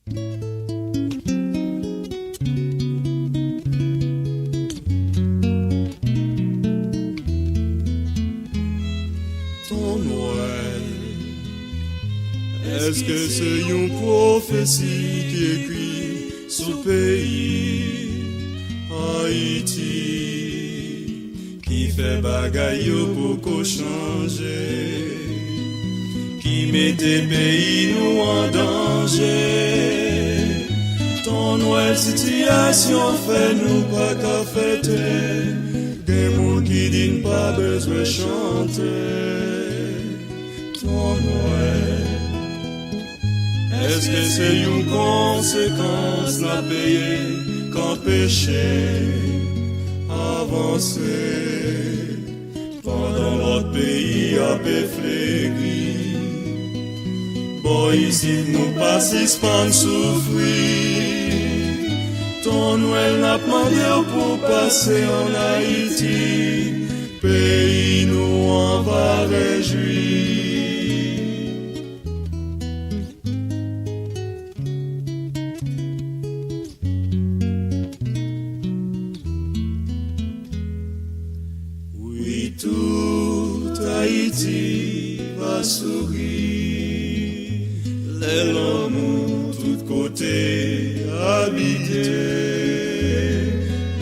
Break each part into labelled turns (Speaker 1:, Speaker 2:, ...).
Speaker 1: Ton Noël, est-ce que c'est une prophétie qui écrit sous le pays Haïti, qui fait bagaille pour qu'on change, qui mettait pays nous en danger? Ton Noël situation fait nous pas qu'à fêter, des mots qui disent pas besoin chanter. Ton Noël, est-ce que c'est une conséquence la payer quand péché avancer pendant notre pays a fléri? Bon, ici nous pas suspendre souffrir. Ton Noël n'a demandé pour passer en Haïti, pays nous en va réjouir. Oui, tout Haïti va sourire, les l'amour tout côté habité.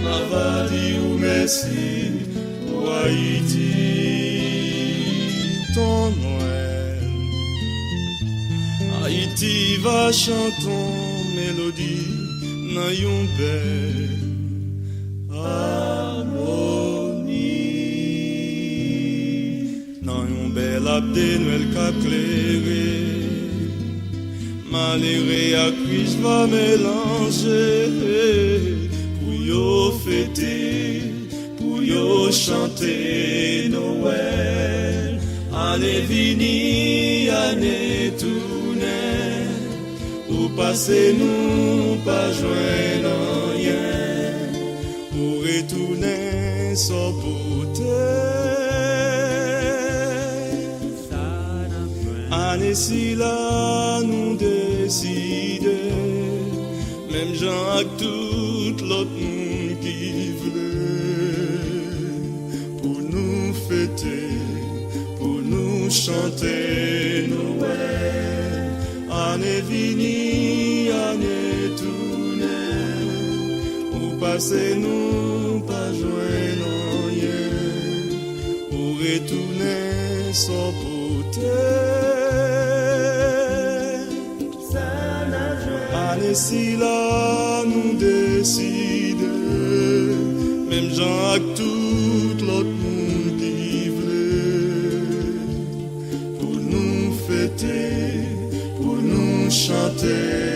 Speaker 1: Ma va dire merci pour Haïti. Ton Noël, Haïti va chanter mélodie dans une belle harmonie, dans une belle abdé Noël cap clairé. Maléré à cuisse va mélanger pour yo fêter, pour yo chanter Noël. Année vini, année tournée, ou passer nous pas joindre rien, pour retourner sans beauté. Année si là nous décider, même gens avec tout l'autre monde qui voulait, pour nous fêter, pour nous chanter Noël. Année vini, année tournée, ou passer nous pas joindre rien, pour retourner sans beauté. Année si là nous décide, même gens avec tout l'autre monde qui voulait, pour nous fêter, pour nous chanter